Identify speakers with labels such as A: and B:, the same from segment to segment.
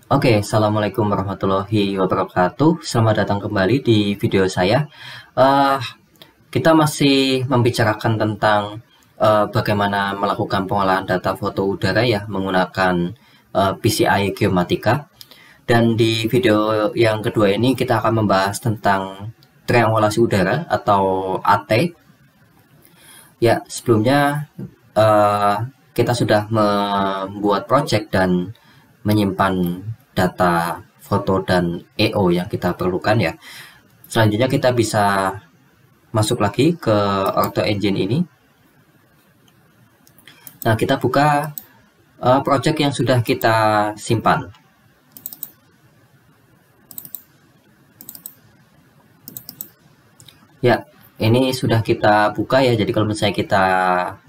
A: Oke, Assalamualaikum warahmatullahi wabarakatuh. Selamat datang kembali di video saya. Eh, kita masih membicarakan tentang bagaimana melakukan pengolahan data foto udara ya menggunakan PCI Geomatica. Dan di video yang kedua ini kita akan membahas tentang triangulasi udara atau AT. Ya, sebelumnya eh, kita sudah membuat project dan menyimpan data foto dan EO yang kita perlukan ya. Selanjutnya kita bisa masuk lagi ke Auto Engine ini. Nah, kita buka project yang sudah kita simpan. Ya, ini sudah kita buka ya. Jadi kalau misalnya kita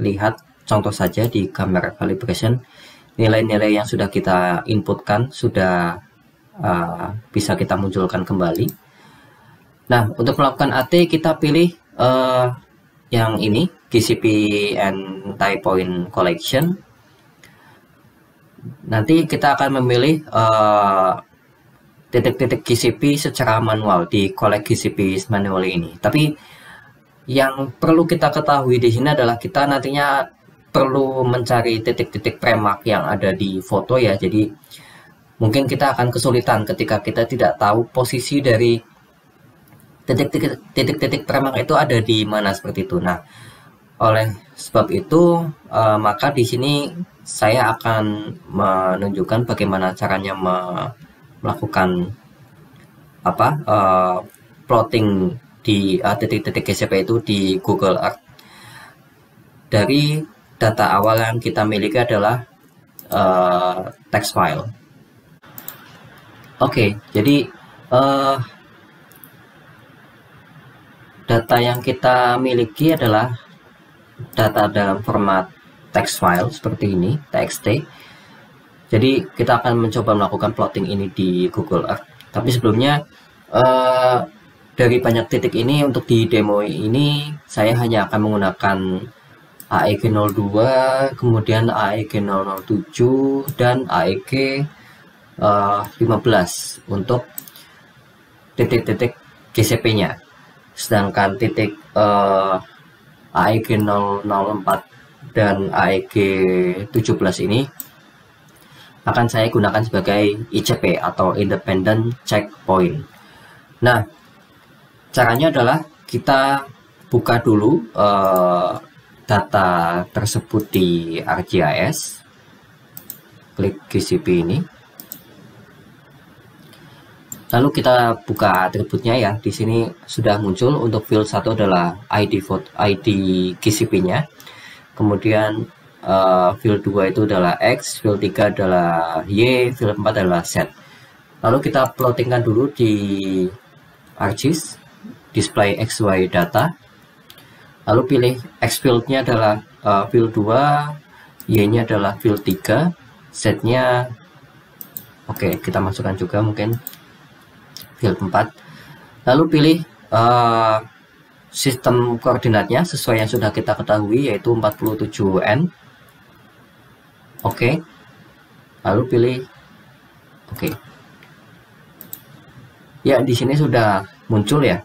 A: lihat contoh saja di gambar calibration, nilai-nilai yang sudah kita inputkan sudah bisa kita munculkan kembali. Nah, untuk melakukan AT kita pilih yang ini, GCP and Type Point Collection. Nanti kita akan memilih titik-titik GCP secara manual di collect GCP manually ini. Tapi yang perlu kita ketahui di sini adalah kita nantinya perlu mencari titik-titik premark yang ada di foto ya. Jadi mungkin kita akan kesulitan ketika kita tidak tahu posisi dari titik-titik premark itu ada di mana seperti itu. Nah, oleh sebab itu maka di sini saya akan menunjukkan bagaimana caranya melakukan plotting di titik-titik GCP itu di Google Earth. Dari data awal yang kita miliki adalah text file. Oke, jadi data yang kita miliki adalah data dalam format text file seperti ini, txt. Jadi kita akan mencoba melakukan plotting ini di Google Earth. Tapi sebelumnya dari banyak titik ini untuk di demo ini saya hanya akan menggunakan AEG 02, kemudian AEG 007 dan AEG 15 untuk titik-titik GCP-nya. Sedangkan titik AEG 004 dan AEG 17 ini akan saya gunakan sebagai ICP atau Independent Checkpoint. Nah, caranya adalah kita buka dulu data tersebut di ArcGIS. Klik GCP ini. Lalu kita buka atributnya ya. Di sini sudah muncul untuk field 1 adalah ID GCP-nya. Kemudian field 2 itu adalah X, field 3 adalah Y, field 4 adalah Z. Lalu kita plottingkan dulu di ArcGIS, display XY data. Lalu pilih X field-nya adalah field 2, Y-nya adalah field 3, Z-nya oke, kita masukkan juga mungkin field 4. Lalu pilih sistem koordinatnya sesuai yang sudah kita ketahui yaitu 47N. Oke. Lalu pilih oke. Ya, di sini sudah muncul ya.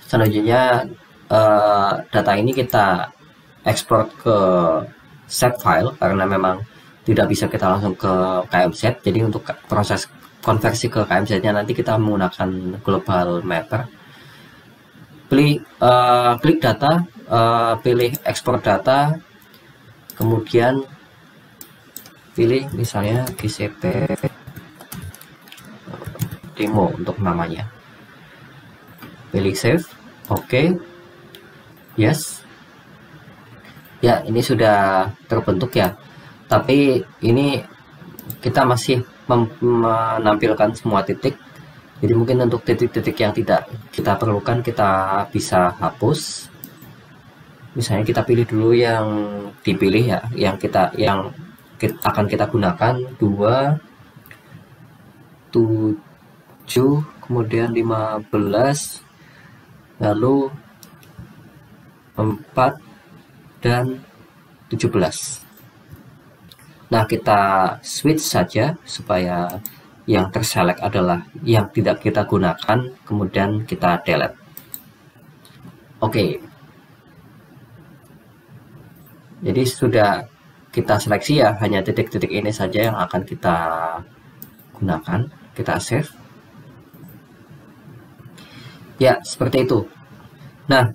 A: Selanjutnya data ini kita ekspor ke shape file karena memang tidak bisa kita langsung ke KMZ. Jadi untuk proses konversi ke KMZ-nya nanti kita menggunakan global mapper. Klik data, pilih ekspor data, kemudian pilih misalnya GCP demo untuk namanya. Pilih save, oke, yes. Ya, ini sudah terbentuk ya. Tapi ini kita masih menampilkan semua titik. Jadi mungkin untuk titik-titik yang tidak kita perlukan kita bisa hapus. Misalnya kita pilih dulu yang dipilih ya, yang akan kita gunakan 2, 7, kemudian 15, lalu 4 dan 17. Nah, kita switch saja supaya yang terselect adalah yang tidak kita gunakan, kemudian kita delete. Oke. Jadi sudah kita seleksi ya, hanya titik-titik ini saja yang akan kita gunakan. Kita save. Ya, seperti itu. Nah,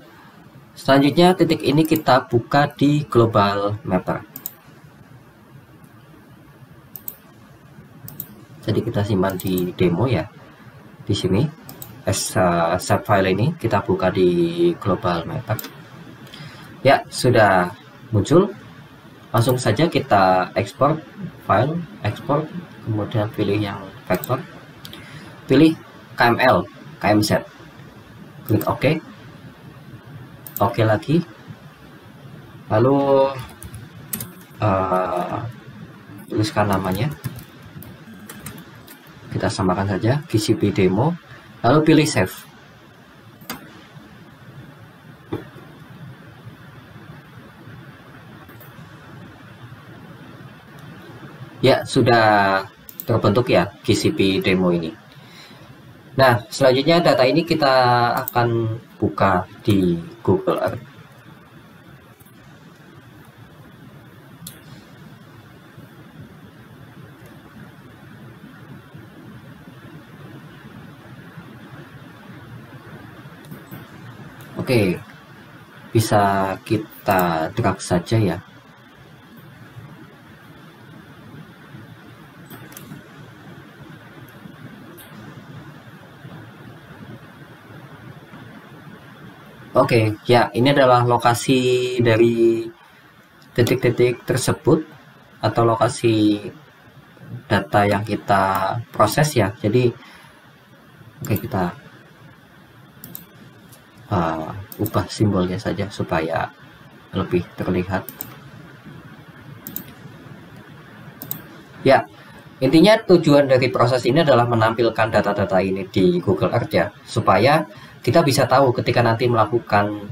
A: selanjutnya titik ini kita buka di Global Mapper. Jadi kita simpan di demo ya. Di sini save file ini kita buka di Global Mapper. Ya, sudah muncul. Langsung saja kita ekspor file, ekspor, kemudian pilih yang vektor, pilih KML, KMZ, klik OK, OK lagi, lalu tuliskan namanya, kita samakan saja GCP demo, lalu pilih save. Ya, sudah terbentuk ya GCP demo ini. Nah, selanjutnya data ini kita akan buka di Google Earth. Oke, bisa kita drag saja ya. Oke, ya ini adalah lokasi dari titik-titik tersebut atau lokasi data yang kita proses ya. Jadi oke, kita ubah simbolnya saja supaya lebih terlihat. Ya, intinya tujuan dari proses ini adalah menampilkan data-data ini di Google Earth ya, supaya kita bisa tahu ketika nanti melakukan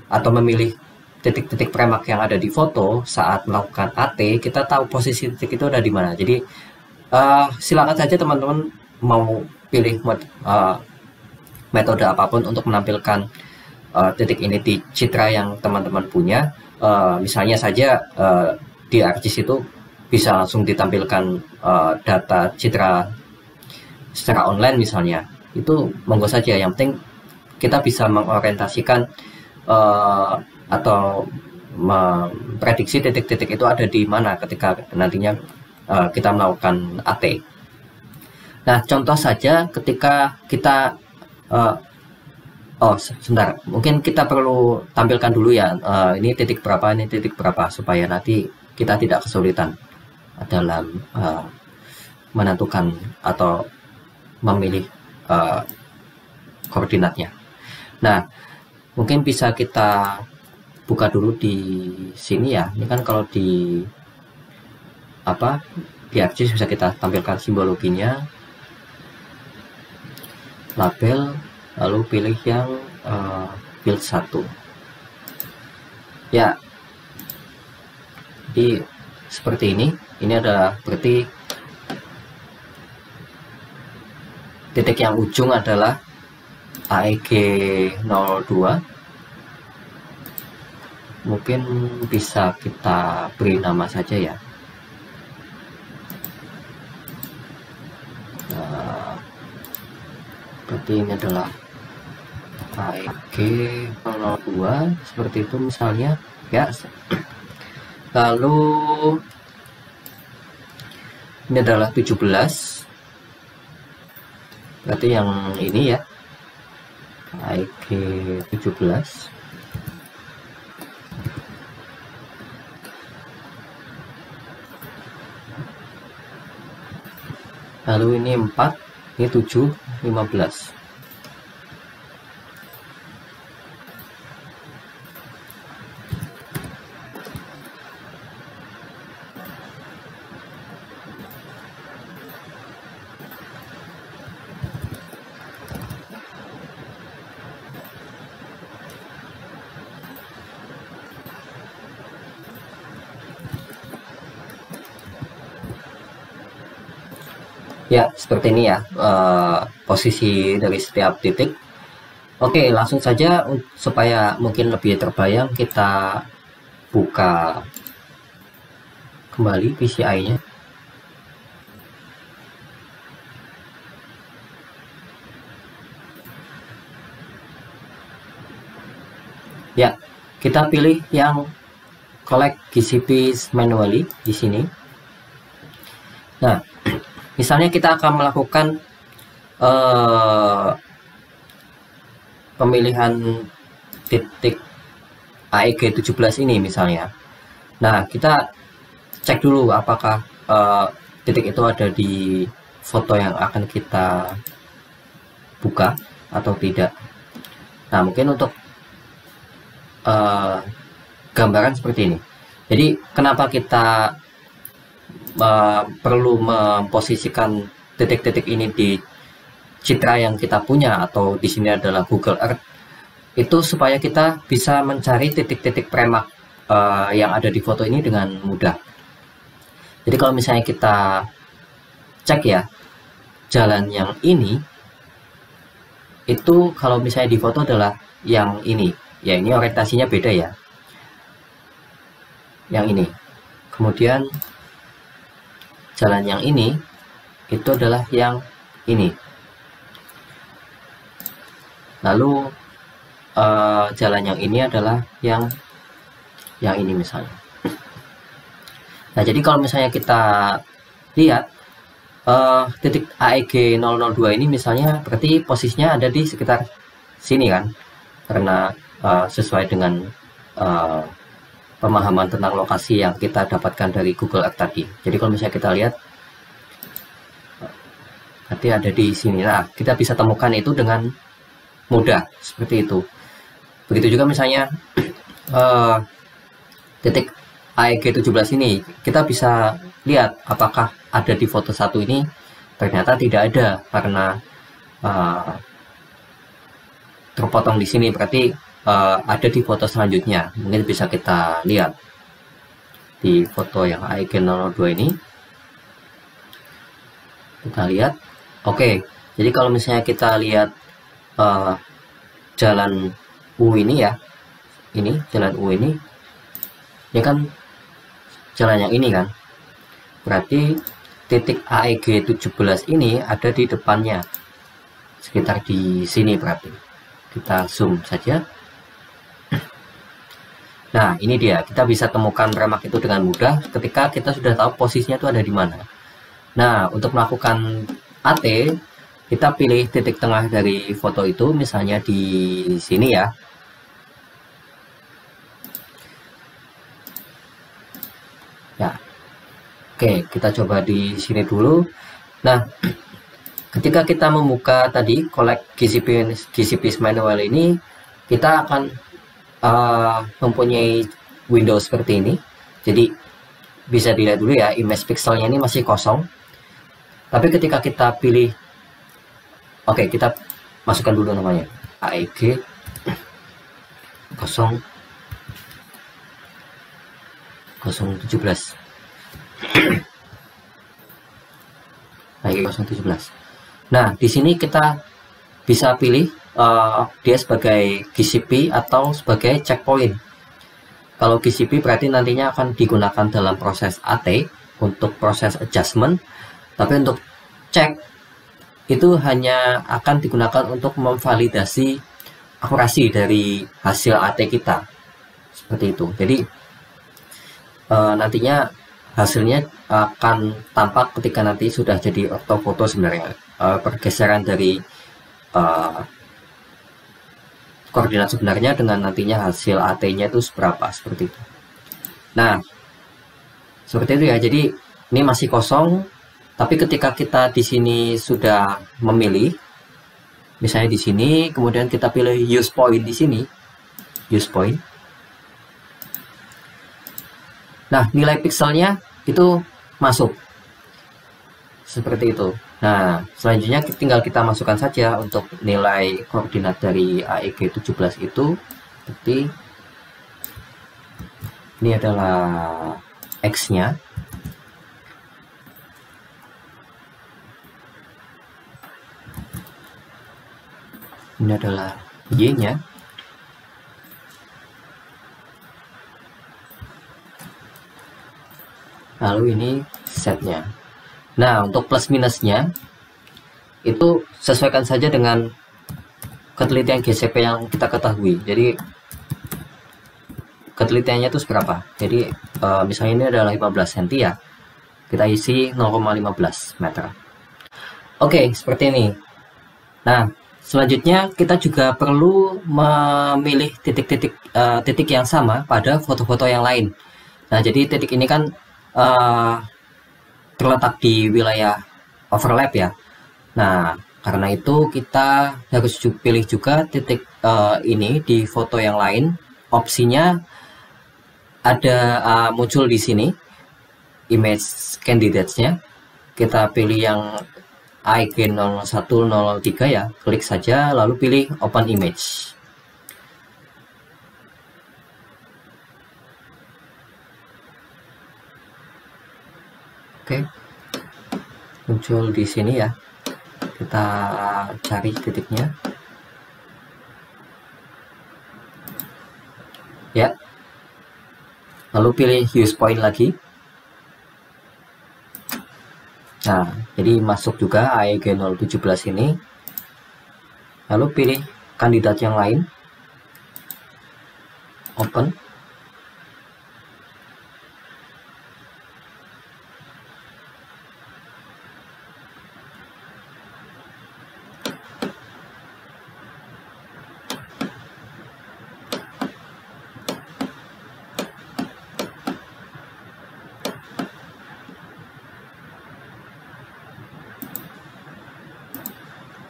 A: atau memilih titik-titik premak yang ada di foto saat melakukan AT, kita tahu posisi titik itu ada di mana. Jadi silakan saja teman-teman mau pilih metode apapun untuk menampilkan titik ini di citra yang teman-teman punya. Misalnya saja di ArcGIS itu bisa langsung ditampilkan data citra secara online misalnya. Itu monggo saja, yang penting kita bisa mengorientasikan atau memprediksi titik-titik itu ada di mana ketika nantinya kita melakukan AT. Nah, contoh saja ketika kita sebentar, mungkin kita perlu tampilkan dulu ya, ini titik berapa, ini titik berapa, supaya nanti kita tidak kesulitan dalam menentukan atau memilih koordinatnya. Nah, mungkin bisa kita buka dulu di sini ya. Ini kan kalau di di ArcGIS bisa kita tampilkan simbologinya, label, lalu pilih yang build 1 ya. Jadi seperti ini ada berarti titik yang ujung adalah AEG 02. Mungkin bisa kita beri nama saja ya. Berarti ini adalah AEG 02 seperti itu misalnya ya. Lalu ini adalah 17. Berarti yang ini ya, AEG 17. Lalu ini 4, ini 7, 15. Ya, seperti ini ya posisi dari setiap titik. Oke, langsung saja supaya mungkin lebih terbayang, kita buka kembali PCI-nya. Ya, kita pilih yang collect GCP manually di sini. Nah, misalnya kita akan melakukan pemilihan titik AEG 17 ini misalnya. Nah, kita cek dulu apakah titik itu ada di foto yang akan kita buka atau tidak. Nah, mungkin untuk gambaran seperti ini. Jadi, kenapa kita perlu memposisikan titik-titik ini di citra yang kita punya, atau di sini adalah Google Earth, itu supaya kita bisa mencari titik-titik premak yang ada di foto ini dengan mudah. Jadi kalau misalnya kita cek ya, jalan yang ini, itu kalau misalnya di foto adalah yang ini. Ya, ini orientasinya beda ya. Yang ini. Kemudian jalan yang ini, itu adalah yang ini. Lalu jalan yang ini adalah yang ini misalnya. Nah, jadi kalau misalnya kita lihat titik AEG 002 ini misalnya, berarti posisinya ada di sekitar sini kan, karena sesuai dengan pemahaman tentang lokasi yang kita dapatkan dari Google Earth tadi. Jadi kalau misalnya kita lihat, nanti ada di sini. Nah, kita bisa temukan itu dengan mudah seperti itu. Begitu juga misalnya titik AEG 17 ini, kita bisa lihat apakah ada di foto satu ini. Ternyata tidak ada, karena terpotong di sini, berarti ada di foto selanjutnya. Mungkin bisa kita lihat di foto yang AEG 002 ini. Kita lihat, oke. Jadi kalau misalnya kita lihat jalan U ini ya, ini jalan U ini kan jalan yang ini kan, berarti titik AEG 17 ini ada di depannya, sekitar di sini. Berarti kita zoom saja. Nah, ini dia, kita bisa temukan premak itu dengan mudah ketika kita sudah tahu posisinya itu ada di mana. Nah, untuk melakukan AT, kita pilih titik tengah dari foto itu, misalnya di sini ya. Ya, oke, kita coba di sini dulu. Nah, ketika kita membuka tadi collect GCP manual ini, kita akan mempunyai window seperti ini. Jadi bisa dilihat dulu ya, image pixelnya ini masih kosong. Tapi ketika kita pilih, oke, kita masukkan dulu namanya AEG 017. AEG 017. Nah, di sini kita bisa pilih dia sebagai GCP atau sebagai checkpoint. Kalau GCP berarti nantinya akan digunakan dalam proses AT untuk proses adjustment, tapi untuk check itu hanya akan digunakan untuk memvalidasi akurasi dari hasil AT kita, seperti itu. Jadi nantinya hasilnya akan tampak ketika nanti sudah jadi ortofoto sebenarnya, pergeseran dari koordinat sebenarnya dengan nantinya hasil AT-nya itu seberapa, seperti itu. Nah, seperti itu ya. Jadi ini masih kosong, tapi ketika kita di sini sudah memilih, misalnya di sini, kemudian kita pilih use point di sini, use point. Nah, nilai pixelnya itu masuk, seperti itu. Nah, selanjutnya tinggal kita masukkan saja untuk nilai koordinat dari AEG 17 itu. Seperti ini adalah X-nya. Ini adalah Y-nya. Lalu ini Z-nya. Nah, untuk plus minusnya itu sesuaikan saja dengan ketelitian GCP yang kita ketahui. Jadi ketelitiannya itu seberapa? Jadi misalnya ini adalah 15 cm ya. Kita isi 0,15 meter. Oke, seperti ini. Nah, selanjutnya kita juga perlu memilih titik yang sama pada foto-foto yang lain. Nah, jadi titik ini kan terletak di wilayah overlap ya. Nah, karena itu kita harus pilih juga titik ini di foto yang lain. Opsinya ada muncul di sini image candidates-nya. Kita pilih yang IG0103 ya, klik saja lalu pilih open image. Oke, muncul di sini ya. Kita cari titiknya. Ya. Lalu pilih use point lagi. Nah, jadi masuk juga AEG 017 ini. Lalu pilih kandidat yang lain. Open.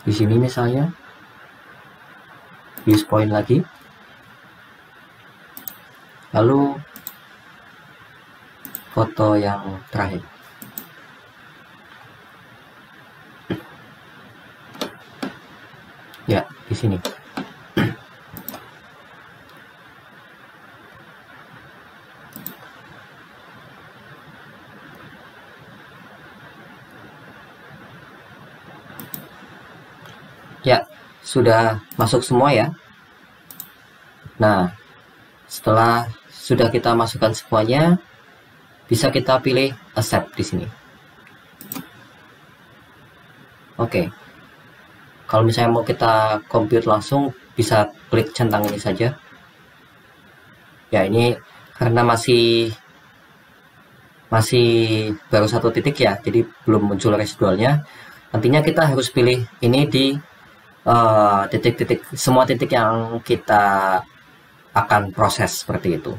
A: Di sini misalnya use point lagi, lalu foto yang terakhir. Ya, di sini. Ya, sudah masuk semua ya. Nah, setelah sudah kita masukkan semuanya, bisa kita pilih accept di sini. Oke. Kalau misalnya mau kita compute langsung, bisa klik centang ini saja. Ya, ini karena masih baru satu titik ya, jadi belum muncul residualnya. Nantinya kita harus pilih ini di semua titik yang kita akan proses seperti itu.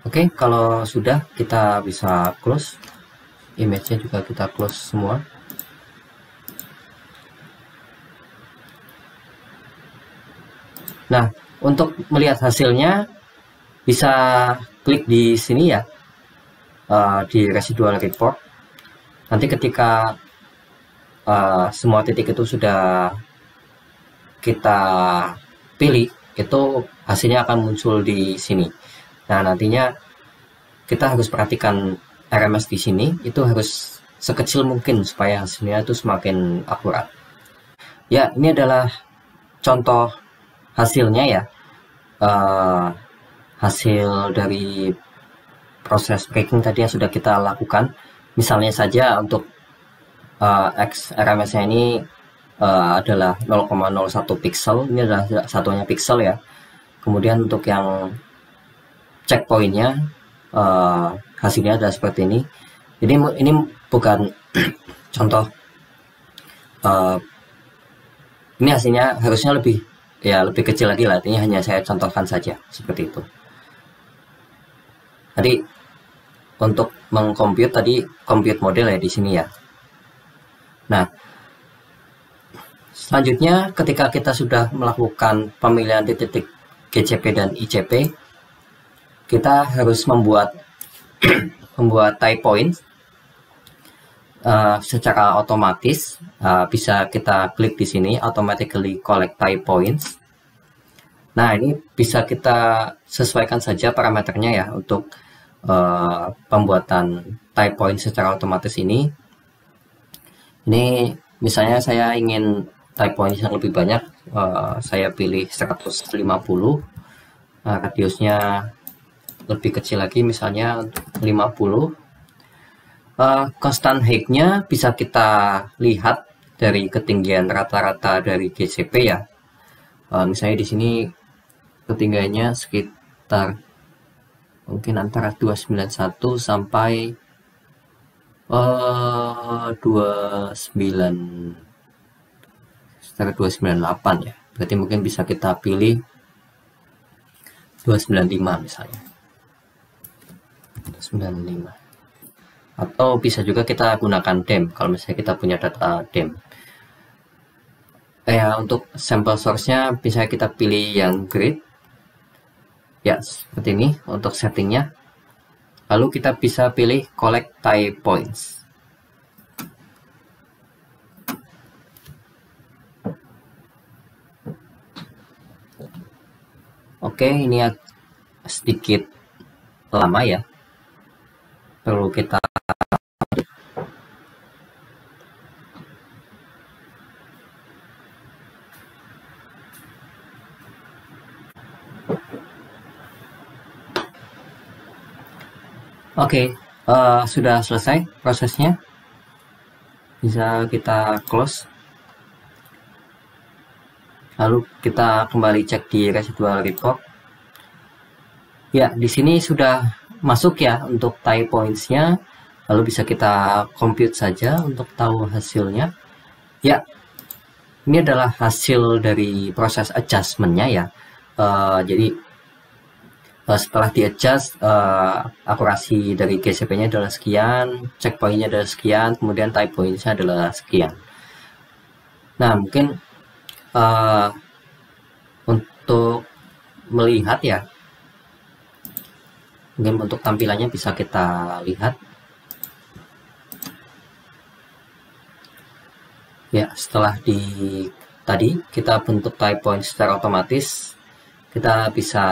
A: Oke, kalau sudah kita bisa close image-nya, juga kita close semua. Nah, untuk melihat hasilnya bisa klik di sini ya, di residual report. Nanti ketika semua titik itu sudah kita pilih, itu hasilnya akan muncul di sini. Nah, nantinya kita harus perhatikan RMS di sini, itu harus sekecil mungkin supaya hasilnya itu semakin akurat. Ya, ini adalah contoh hasilnya ya, hasil dari proses breaking tadi yang sudah kita lakukan. Misalnya saja untuk X RMS-nya ini adalah 0,01 pixel, ini adalah satuannya pixel ya. Kemudian untuk yang checkpointnya hasilnya adalah seperti ini. Jadi ini bukan contoh, ini hasilnya harusnya lebih kecil lagi lah. Ini hanya saya contohkan saja seperti itu. Tadi untuk mengcompute tadi compute model ya di sini ya. Nah, selanjutnya ketika kita sudah melakukan pemilihan titik GCP dan ICP, kita harus membuat type point secara otomatis. Bisa kita klik di sini automatically collect type points. Nah, ini bisa kita sesuaikan saja parameternya ya untuk pembuatan type point secara otomatis ini. Ini misalnya saya ingin type point yang lebih banyak, saya pilih 150. Radiusnya lebih kecil lagi, misalnya 50. Constant height-nya bisa kita lihat dari ketinggian rata-rata dari GCP ya. Misalnya di sini ketinggiannya sekitar mungkin antara 291 sampai 298 ya. Berarti mungkin bisa kita pilih 295 misalnya. 295. Atau bisa juga kita gunakan DEM kalau misalnya kita punya data DEM. Untuk sampel source-nya bisa kita pilih yang grid. Ya, seperti ini untuk settingnya. Lalu kita bisa pilih collect type points. Oke, ini sedikit lama ya. Perlu kita Oke, sudah selesai prosesnya. Bisa kita close. Lalu kita kembali cek di residual report. Ya, di sini sudah masuk ya untuk type points-nya. Lalu bisa kita compute saja untuk tahu hasilnya. Ya, ini adalah hasil dari proses adjustment-nya ya. Jadi setelah di adjust, akurasi dari GCP-nya adalah sekian, checkpoint-nya adalah sekian, kemudian type point-nya adalah sekian. Nah, mungkin untuk melihat ya, mungkin untuk tampilannya bisa kita lihat. Ya, setelah tadi kita bentuk type point secara otomatis, kita bisa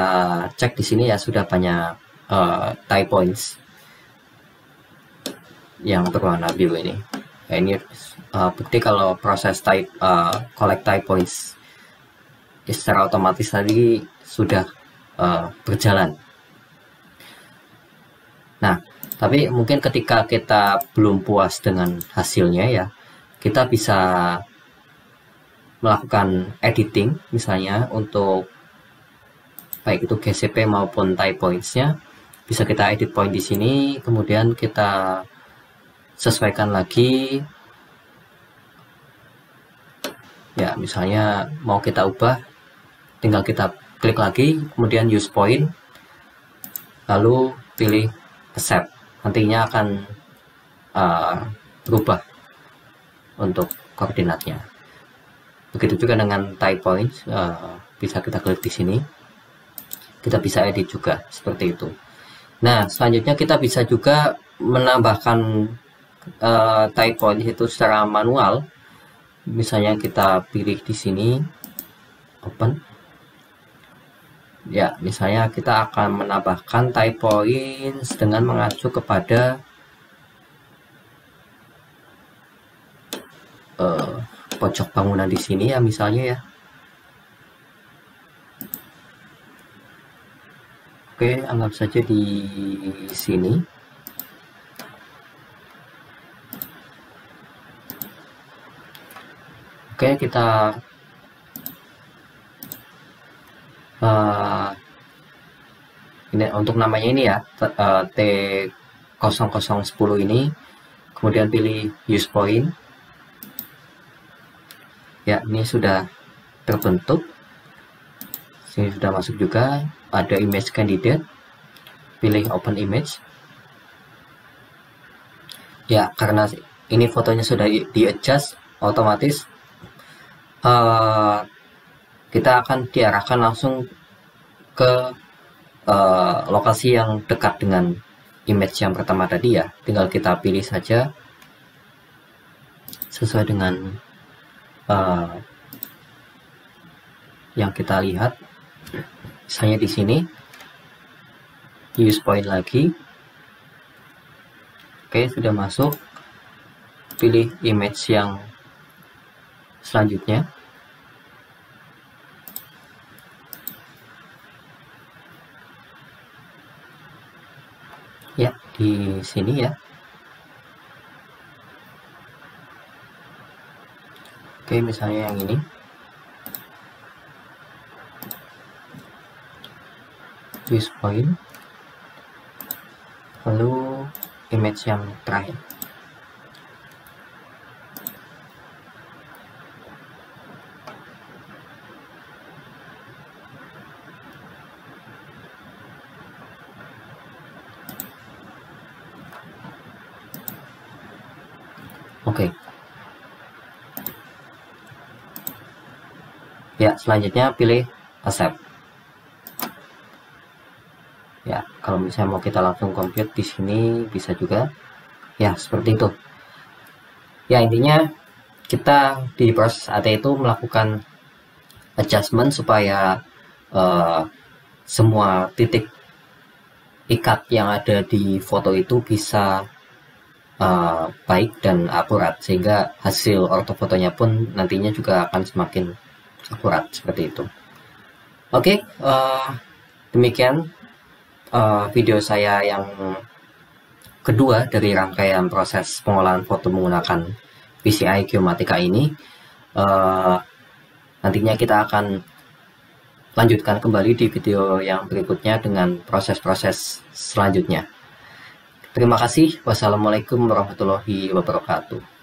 A: cek di sini ya, sudah banyak type points yang berwarna biru ini. Ya, ini bukti kalau proses collect type points secara otomatis tadi sudah berjalan. Nah, tapi mungkin ketika kita belum puas dengan hasilnya ya, kita bisa melakukan editing, misalnya untuk baik itu GCP maupun type points-nya, bisa kita edit point di sini, kemudian kita sesuaikan lagi. Ya, misalnya mau kita ubah, tinggal kita klik lagi, kemudian use point, lalu pilih accept. Nantinya akan berubah untuk koordinatnya. Begitu juga dengan type points, bisa kita klik di sini. Kita bisa edit juga seperti itu. Nah, selanjutnya kita bisa juga menambahkan type point itu secara manual. Misalnya kita pilih di sini open. Ya, misalnya kita akan menambahkan type points dengan mengacu kepada pojok bangunan di sini ya, misalnya ya. Oke, anggap saja di sini. Oke, kita ini untuk namanya ini ya, T0010 ini, kemudian pilih use point. Ya, ini sudah terbentuk. Sini sudah masuk juga. Ada image candidate, pilih open image. Ya, karena ini fotonya sudah di adjust, otomatis kita akan diarahkan langsung ke lokasi yang dekat dengan image yang pertama tadi ya. Tinggal kita pilih saja sesuai dengan yang kita lihat. Misalnya di sini use point lagi. Oke, sudah masuk. Pilih image yang selanjutnya. di sini ya. Oke, misalnya yang ini. Twist point. Lalu image yang terakhir. Oke. Ya, selanjutnya pilih accept. Ya, kalau misalnya mau kita langsung compute di sini bisa juga. Ya, seperti itu. Ya, intinya kita di proses AT itu melakukan adjustment supaya semua titik ikat yang ada di foto itu bisa baik dan akurat, sehingga hasil ortofotonya pun nantinya juga akan semakin akurat seperti itu. Oke, demikian video saya yang kedua dari rangkaian proses pengolahan foto menggunakan PCI Geomatika ini. Nantinya kita akan lanjutkan kembali di video yang berikutnya dengan proses-proses selanjutnya. Terima kasih. Wassalamualaikum warahmatullahi wabarakatuh.